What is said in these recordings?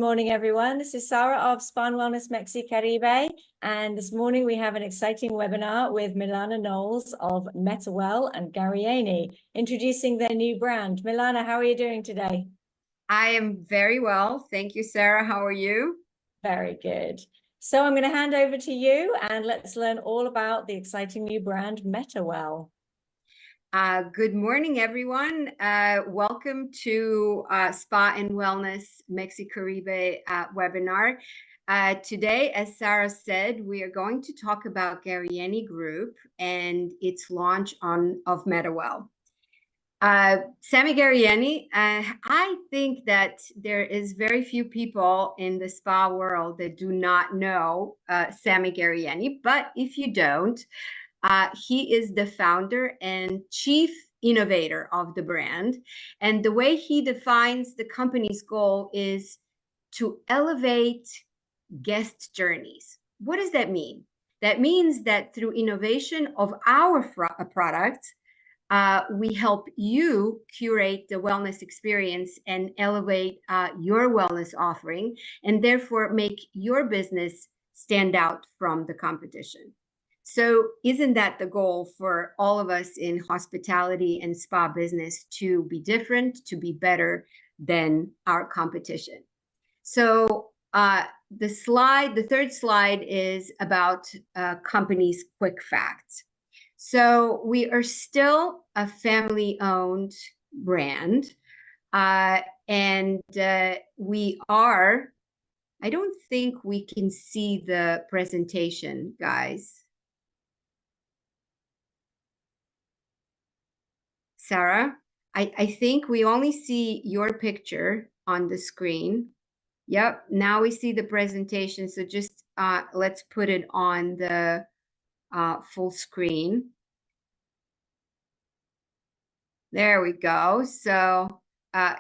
Morning, everyone. This is Sarah of Spa and Wellness Caribe, and this morning we have an exciting webinar with Milana Knowles of Metawell and Gharieni, introducing their new brand. Milana, how are you doing today? I am very well. Thank you, Sarah. How are you? Very good. So I'm going to hand over to you and let's learn all about the exciting new brand, Metawell. Good morning, everyone. Welcome to Spa and Wellness Caribe webinar. Today, as Sarah said, we are going to talk about Gharieni Group and its launch of Metawell. Sammy Gharieni, I think that there is very few people in the spa world that do not know Sammy Gharieni, but if you don't, he is the founder and chief innovator of the brand. And the way he defines the company's goal is to elevate guest journeys. What does that mean? That means that through innovation of our products, we help you curate the wellness experience and elevate your wellness offering, and therefore make your business stand out from the competition. So isn't that the goal for all of us in hospitality and spa business, to be different, to be better than our competition? So the third slide is about company's quick facts. So we are still a family-owned brand, and we are, I don't think we can see the presentation, guys. Sarah, I think we only see your picture on the screen. Yep, now we see the presentation. So just let's put it on the full screen. There we go. So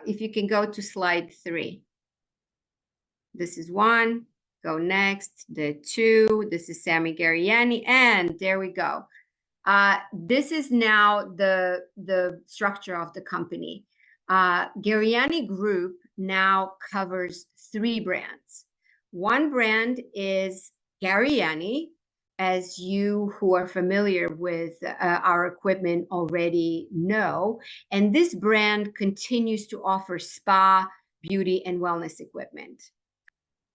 if you can go to slide 3. This is 1. Go next. The 2. This is Sammy Gharieni, and there we go. This is now the structure of the company. Gharieni Group now covers 3 brands. One brand is Gharieni, as you who are familiar with our equipment already know. And this brand continues to offer spa, beauty, and wellness equipment.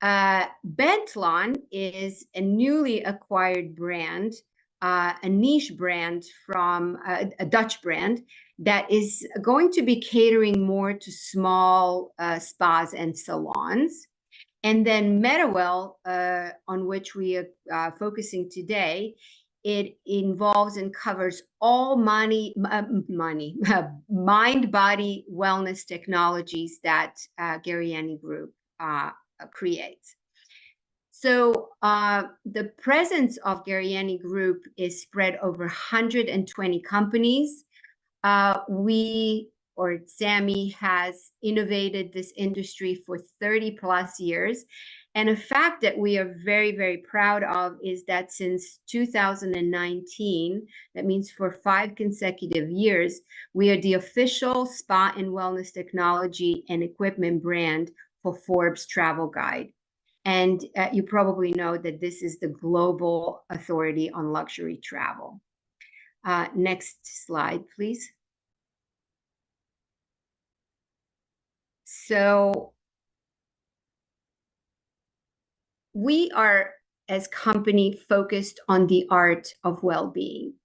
Bentlon is a newly acquired brand, a niche brand from a Dutch brand that is going to be catering more to small spas and salons. And then Metawell, on which we are focusing today, it involves and covers all mind-body wellness technologies that Gharieni Group creates. So the presence of Gharieni Group is spread over 120 companies. Sammy has innovated this industry for 30 plus years. And a fact that we are very, very proud of is that since 2019, that means for 5 consecutive years, we are the official spa and wellness technology and equipment brand for Forbes Travel Guide. And you probably know that this is the global authority on luxury travel. Next slide, please. So we are, as company, focused on the art of well-being.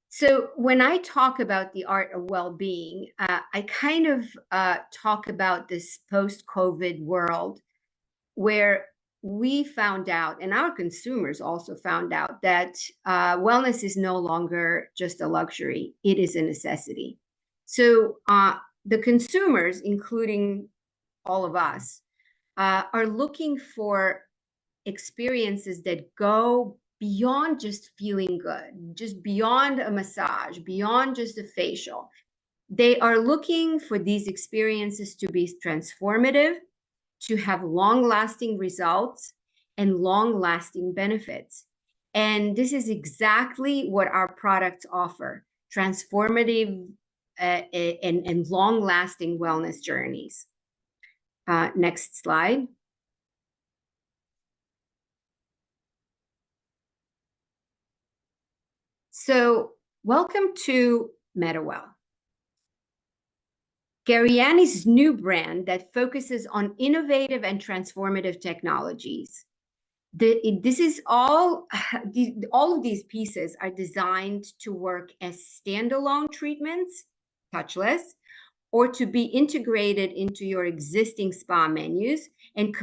So when I talk about the art of well-being, I kind of talk about this post-COVID world where we found out, and our consumers also found out, that wellness is no longer just a luxury, it is a necessity. So the consumers, including all of us, are looking for experiences that go beyond just feeling good, just beyond a massage, beyond just a facial. They are looking for these experiences to be transformative, to have long-lasting results and long-lasting benefits. And this is exactly what our products offer: transformative and long-lasting wellness journeys. Next slide. So welcome to Metawell, Gharieni's new brand that focuses on innovative and transformative technologies. This is all of these pieces are designed to work as standalone treatments, touchless, or to be integrated into your existing spa menus and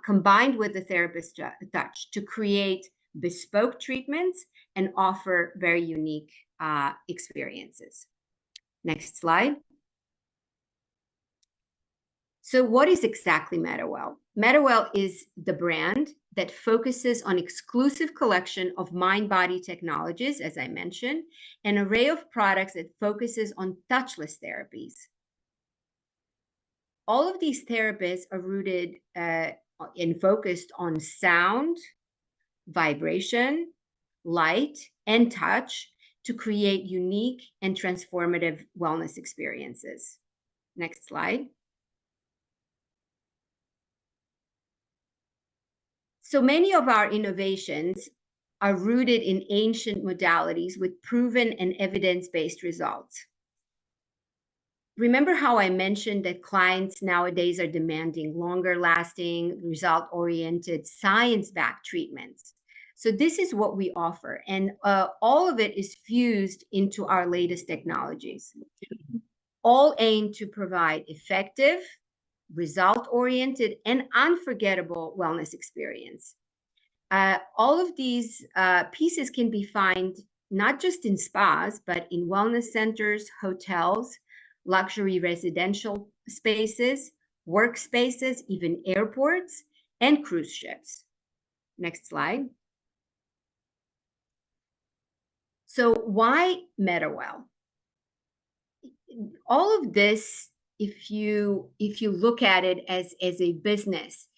combined with the therapist touch to create bespoke treatments and offer very unique experiences. Next slide. So what is exactly Metawell? Metawell is the brand that focuses on exclusive collection of mind-body technologies, as I mentioned, an array of products that focuses on touchless therapies. All of these therapies are rooted and focused on sound, vibration, light, and touch to create unique and transformative wellness experiences. Next slide. So many of our innovations are rooted in ancient modalities with proven and evidence-based results. Remember how I mentioned that clients nowadays are demanding longer lasting, result-oriented, science-backed treatments. So this is what we offer. And all of it is fused into our latest technologies, all aimed to provide effective, result-oriented, and unforgettable wellness experience. All of these pieces can be found not just in spas, but in wellness centers, hotels, luxury residential spaces, workspaces, even airports, and cruise ships. Next slide. So why Metawell? All of this, if you look at it as a business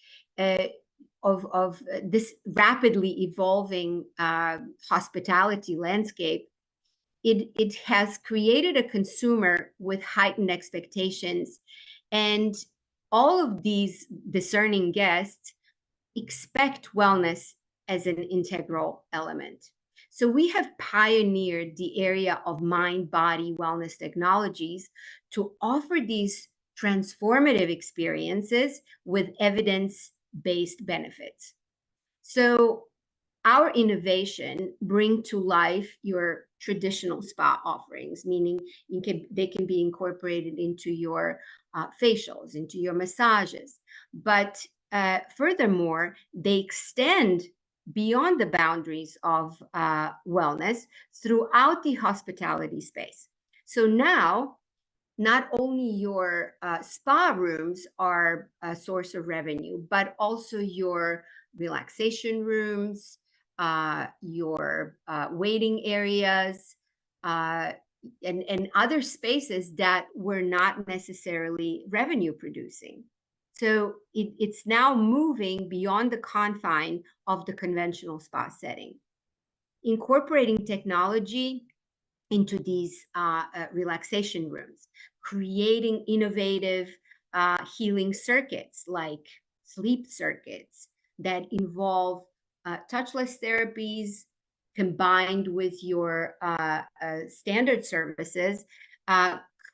of this rapidly evolving hospitality landscape, it has created a consumer with heightened expectations, and all of these discerning guests expect wellness as an integral element. So we have pioneered the area of mind-body wellness technologies to offer these transformative experiences with evidence-based benefits. So our innovation bring to life your traditional spa offerings, meaning they can be incorporated into your facials, into your massages. But furthermore, they extend beyond the boundaries of wellness throughout the hospitality space. So now, not only your spa rooms are a source of revenue, but also your relaxation rooms, your waiting areas, and other spaces that were not necessarily revenue producing. So it's now moving beyond the confine of the conventional spa setting, incorporating technology into these relaxation rooms, creating innovative healing circuits like sleep circuits that involve touchless therapies combined with your standard services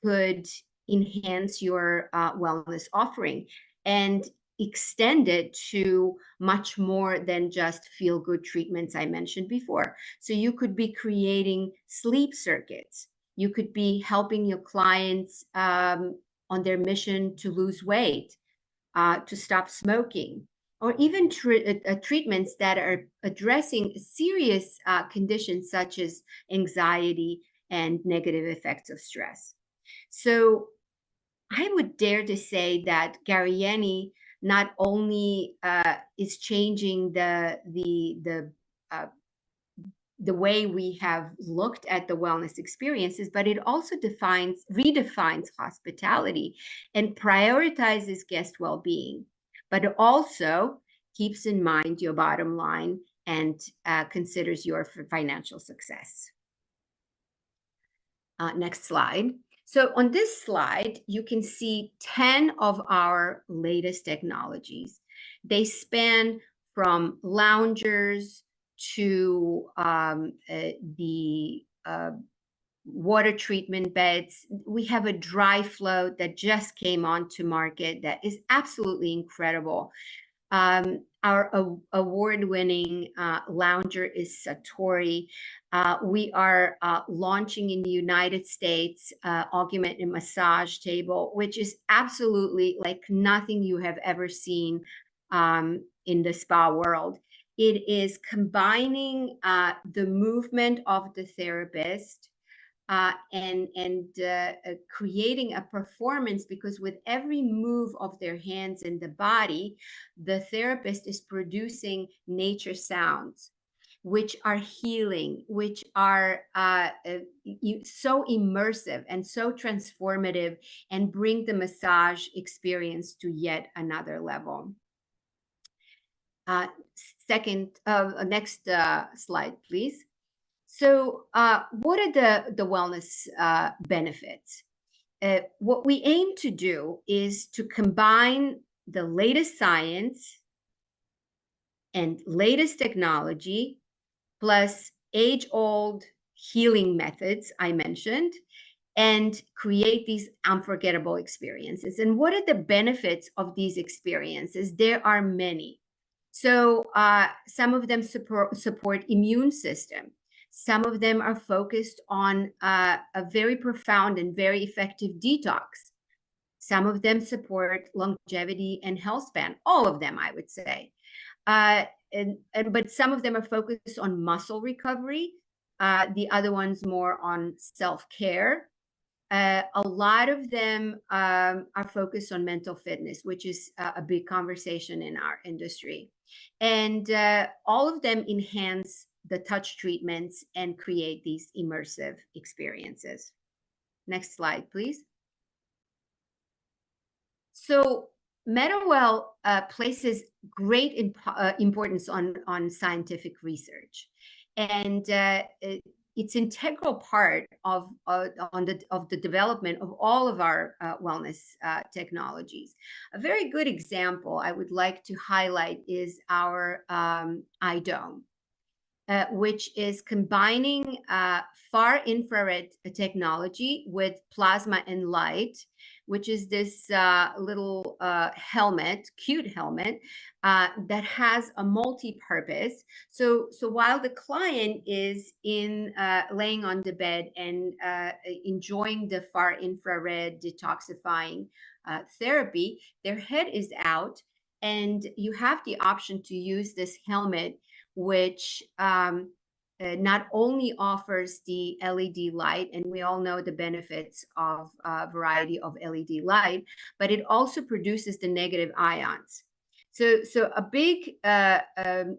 could enhance your wellness offering and extend it to much more than just feel-good treatments I mentioned before. So you could be creating sleep circuits. You could be helping your clients on their mission to lose weight, to stop smoking, or even treatments that are addressing serious conditions such as anxiety and negative effects of stress. So I would dare to say that Gharieni not only is changing the way we have looked at the wellness experiences, but it also redefines hospitality and prioritizes guest well-being, but it also keeps in mind your bottom line and considers your financial success. Next slide. So on this slide, you can see 10 of our latest technologies. They span from loungers to the water treatment beds. We have a dry float that just came onto market that is absolutely incredible. Our award-winning lounger is Satori. We are launching in the United States augmented massage table, which is absolutely like nothing you have ever seen in the spa world. It is combining the movement of the therapist and creating a performance, because with every move of their hands and the body, the therapist is producing nature sounds, which are healing, which are so immersive and so transformative, and bring the massage experience to yet another level. Next slide, please. So what are the wellness benefits? What we aim to do is to combine the latest science and latest technology, plus age-old healing methods I mentioned, and create these unforgettable experiences. And what are the benefits of these experiences? There are many. So some of them support immune system. Some of them are focused on a very profound and very effective detox. Some of them support longevity and health span. All of them, I would say. But some of them are focused on muscle recovery. The other ones more on self-care. A lot of them are focused on mental fitness, which is a big conversation in our industry. And all of them enhance the touch treatments and create these immersive experiences. Next slide, please. So Metawell places great importance on scientific research, and it's integral part of the development of all of our wellness technologies. A very good example I would like to highlight is our iDome, which is combining far infrared technology with plasma and light, which is this little helmet, cute helmet, that has a multi-purpose. So while the client is laying on the bed and enjoying the far infrared detoxifying therapy, their head is out, and you have the option to use this helmet, which not only offers the LED light, and we all know the benefits of a variety of LED light, but it also produces the negative ions. So a big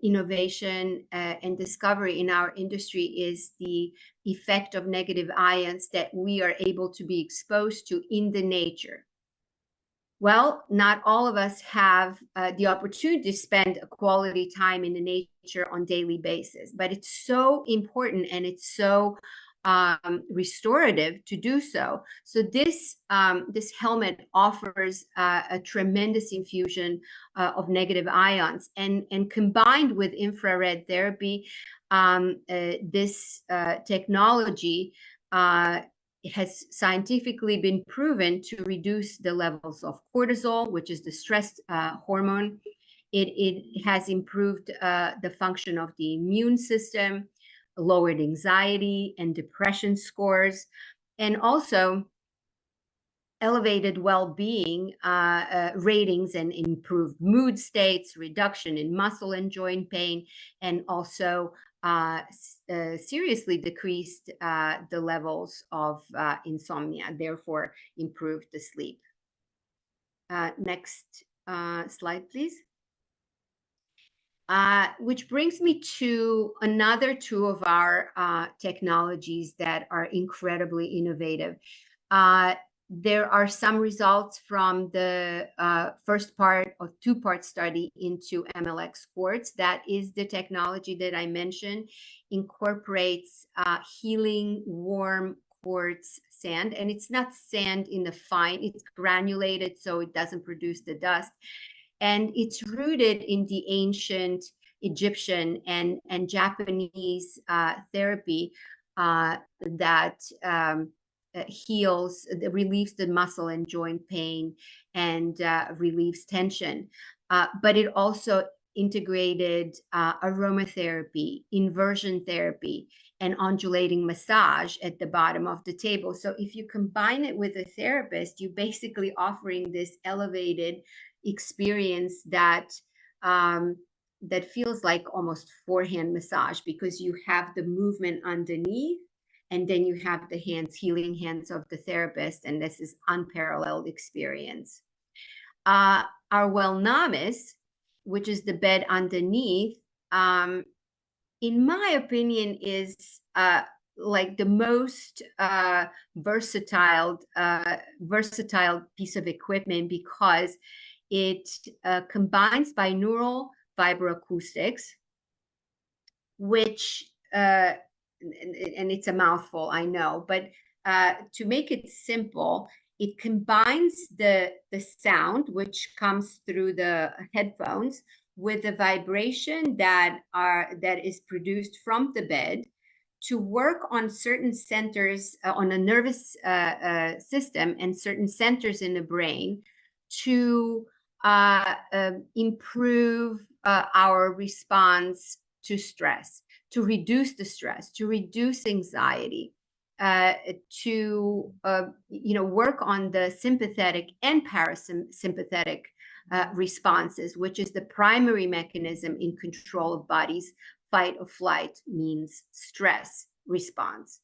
innovation and discovery in our industry is the effect of negative ions that we are able to be exposed to in the nature. Well, not all of us have the opportunity to spend a quality time in the nature on a daily basis, but it's so important and it's so restorative to do so. So this helmet offers a tremendous infusion of negative ions, and combined with infrared therapy, this technology has scientifically been proven to reduce the levels of cortisol, which is the stress hormone. It has improved the function of the immune system, lowered anxiety and depression scores, and also elevated well-being ratings and improved mood states, reduction in muscle and joint pain, and also seriously decreased the levels of insomnia, therefore improved the sleep. Next slide, please. Which brings me to another two of our technologies that are incredibly innovative. There are some results from the first part of two-part study into MLX quartz. That is the technology that I mentioned, incorporates healing warm quartz sand. And it's not sand in the fine, it's granulated, so it doesn't produce the dust. And it's rooted in the ancient Egyptian and Japanese therapy that heals, relieves the muscle and joint pain, and relieves tension. But it also integrated aromatherapy, inversion therapy, and undulating massage at the bottom of the table. So if you combine it with a therapist, you're basically offering this elevated experience that that feels like almost forehand massage, because you have the movement underneath, and then you have the hands, healing hands of the therapist, and this is unparalleled experience. Our Wellnamis, which is the bed underneath, in my opinion, is like the most versatile piece of equipment, because it combines binaural vibroacoustics, which and it's a mouthful, I know, but to make it simple, it combines the sound which comes through the headphones with the vibration that is produced from the bed, to work on certain centers on a nervous system and certain centers in the brain, to improve our response to stress, to reduce the stress, to reduce anxiety, to work on the sympathetic and parasympathetic responses, which is the primary mechanism in control of body's fight or flight, means stress response.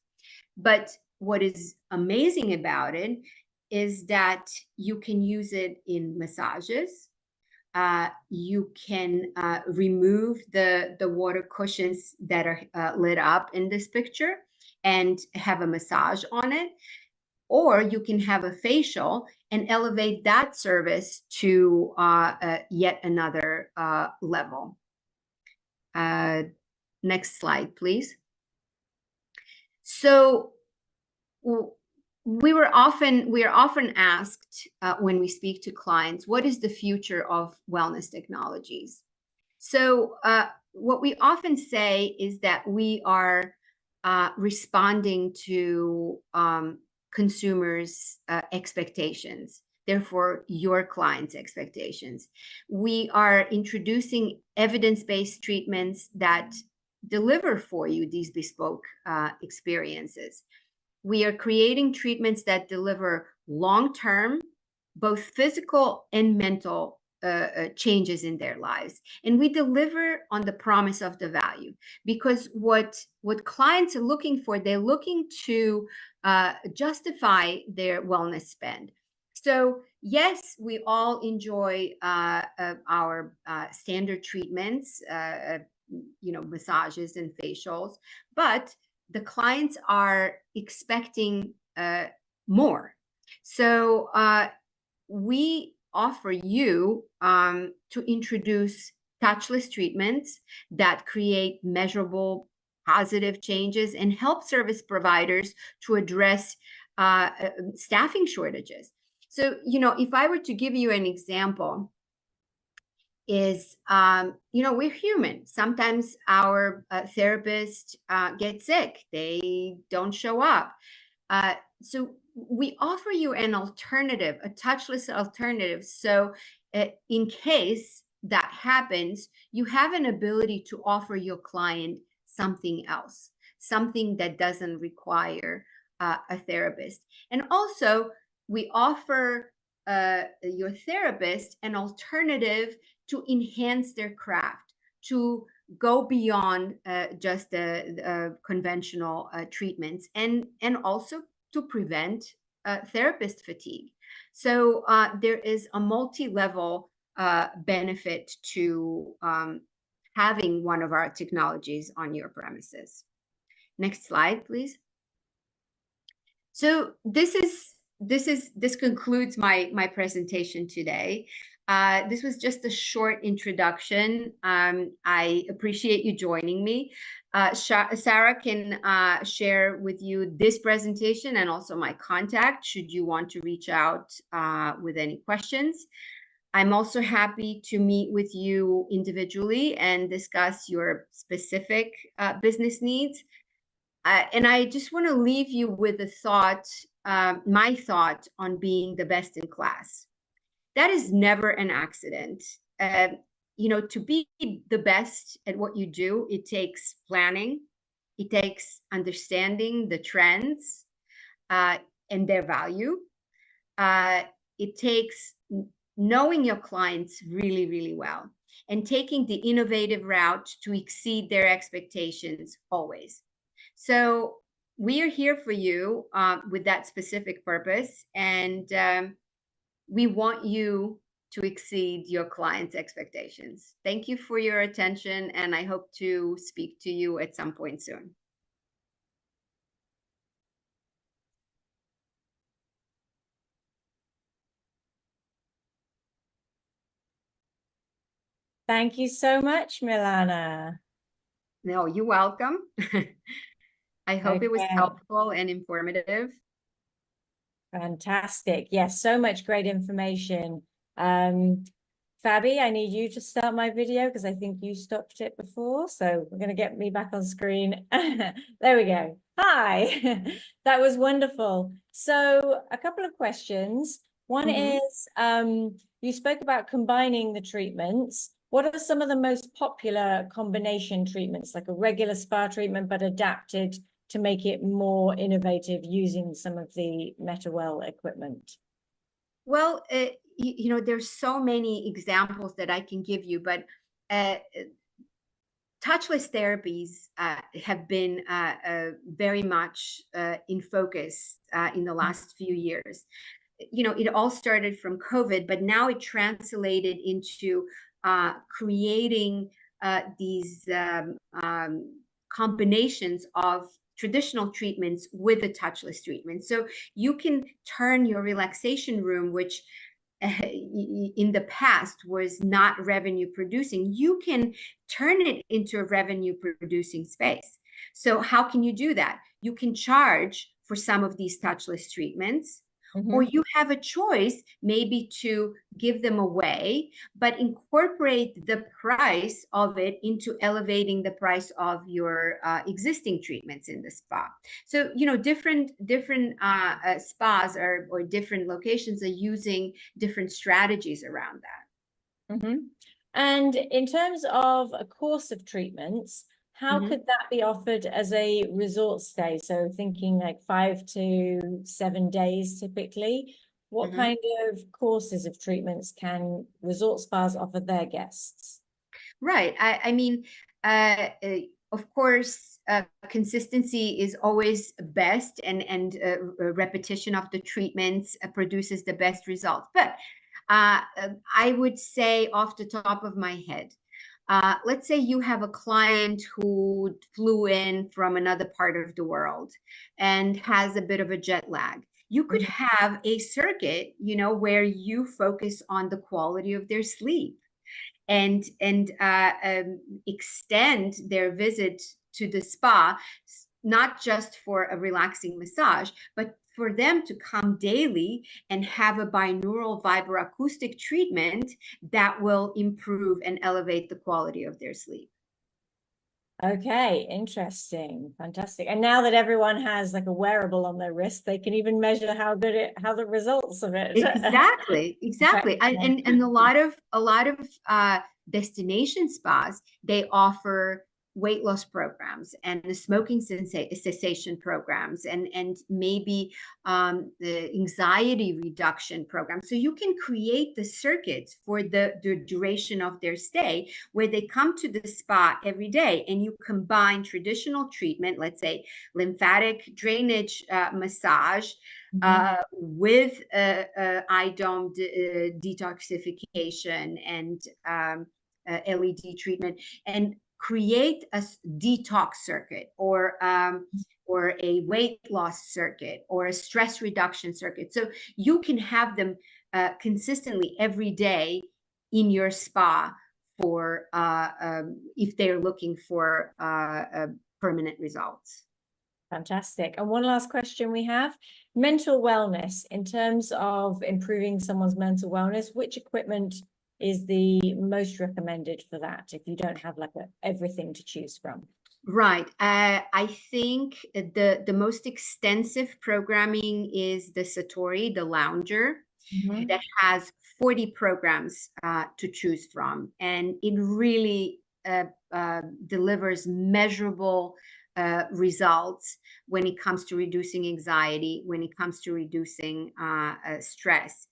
But what is amazing about it is that you can use it in massages. You can remove the water cushions that are lit up in this picture and have a massage on it. Or you can have a facial and elevate that service to yet another level. Next slide, please. So we are often asked when we speak to clients, what is the future of wellness technologies? So what we often say is that we are responding to consumers' expectations, therefore your clients' expectations. We are introducing evidence-based treatments that deliver for you these bespoke experiences. We are creating treatments that deliver long-term, both physical and mental changes in their lives. And we deliver on the promise of the value, because what clients are looking for, they're looking to justify their wellness spend. So yes, we all enjoy our standard treatments, massages and facials, but the clients are expecting more. So we offer you to introduce touchless treatments that create measurable positive changes and help service providers to address staffing shortages. So, if I were to give you an example, is, we're human. Sometimes our therapists get sick. They don't show up. So we offer you an alternative, a touchless alternative. So in case that happens, you have an ability to offer your client something else, something that doesn't require a therapist. And also, we offer your therapist an alternative to enhance their craft, to go beyond just conventional treatments, and also to prevent therapist fatigue. So there is a multi-level benefit to having one of our technologies on your premises. Next slide, please. So this concludes my presentation today. This was just a short introduction. I appreciate you joining me. Sarah can share with you this presentation and also my contact should you want to reach out with any questions. I'm also happy to meet with you individually and discuss your specific business needs. And I just want to leave you with a thought, my thought on being the best in class. That is never an accident. To be the best at what you do, it takes planning, it takes understanding the trends and their value. It takes knowing your clients really, really well and taking the innovative route to exceed their expectations always. So we are here for you with that specific purpose, and we want you to exceed your clients' expectations. Thank you for your attention, and I hope to speak to you at some point soon. Thank you so much, Milana. No, you're welcome. I hope it was Okay. helpful and informative. Fantastic. Yes, so much great information. Fabi, I need you to start my video because I think you stopped it before. So we're going to get me back on screen. There we go. Hi. That was wonderful. So a couple of questions. One is, you spoke about combining the treatments. What are some of the most popular combination treatments, like a regular spa treatment, but adapted to make it more innovative using some of the Metawell equipment? Well, there's so many examples that I can give you, but touchless therapies have been very much in focus in the last few years. It all started from COVID, but now it translated into creating these combinations of traditional treatments with the touchless treatment. So you can turn your relaxation room, which in the past was not revenue producing, you can turn it into a revenue producing space. So how can you do that? You can charge for some of these touchless treatments, or you have a choice maybe to give them away, but incorporate the price of it into elevating the price of your existing treatments in the spa. So, different spas or different locations are using different strategies around that. And in terms of a course of treatments, how could that be offered as a resort stay? So thinking like 5 to 7 days typically. What kind of courses of treatments can resort spas offer their guests? Right. I mean, of course, consistency is always best, and repetition of the treatments produces the best results. But I would say, off the top of my head, let's say you have a client who flew in from another part of the world and has a bit of a jet lag. You could have a circuit, where you focus on the quality of their sleep and extend their visit to the spa, not just for a relaxing massage, but for them to come daily and have a binaural vibroacoustic treatment that will improve and elevate the quality of their sleep. Okay, interesting. Fantastic. And now that everyone has like a wearable on their wrist, they can even measure how the results of it. Exactly. And a lot of destination spas, they offer weight loss programs and the smoking cessation programs, and maybe the anxiety reduction program. So you can create the circuits for the duration of their stay, where they come to the spa every day, and you combine traditional treatment, let's say lymphatic drainage massage, with eye dome detoxification and LED treatment, and create a detox circuit, or a weight loss circuit, or a stress reduction circuit. So you can have them consistently every day in your spa for if they're looking for permanent results. Fantastic. And one last question we have, mental wellness. In terms of improving someone's mental wellness, which equipment is the most recommended for that if you don't have like everything to choose from? Right. I think the most extensive programming is the Satori, the lounger, that has 40 programs to choose from, and it really delivers measurable results when it comes to reducing anxiety, when it comes to reducing stress.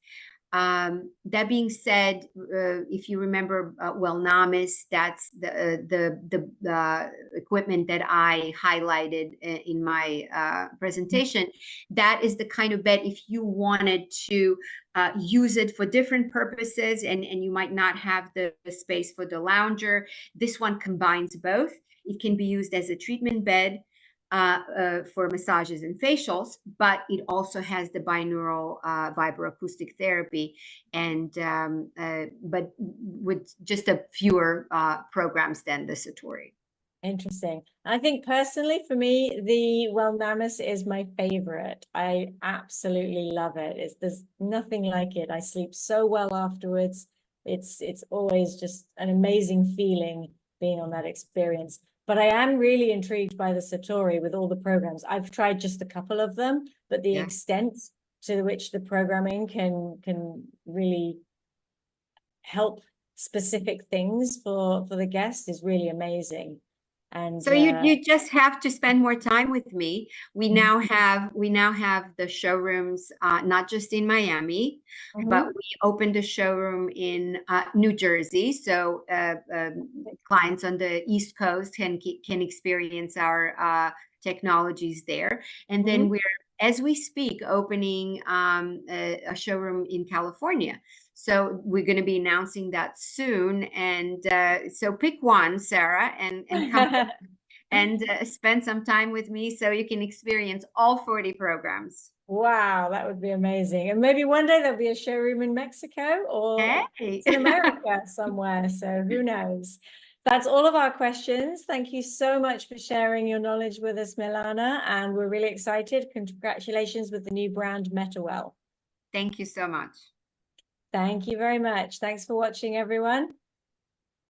That being said, if you remember Wellnamis, that's the equipment that I highlighted in my presentation. That is the kind of bed, if you wanted to use it for different purposes, and you might not have the space for the lounger, this one combines both. It can be used as a treatment bed for massages and facials, but it also has the binaural vibroacoustic therapy, and but with just a fewer programs than the Satori. Interesting. I think personally for me, the Wellnamis is my favorite. I absolutely love it. There's nothing like it. I sleep so well afterwards. It's always just an amazing feeling being on that experience. But I am really intrigued by the Satori with all the programs. I've tried just a couple of them, but the extent to which the programming can really help specific things for the guest is really amazing. And so you just have to spend more time with me. We now have the showrooms not just in Miami, but we opened a showroom in New Jersey. So clients on the East Coast can experience our technologies there. And then we're, as we speak, opening a showroom in California. So we're going to be announcing that soon. And so pick one, Sarah, and come and spend some time with me so you can experience all 40 programs. Wow, that would be amazing. And maybe one day there'll be a showroom in Mexico or in America somewhere. So who knows? That's all of our questions. Thank you so much for sharing your knowledge with us, Milana. And we're really excited. Congratulations with the new brand, Metawell. Thank you so much. Thank you very much. Thanks for watching, everyone.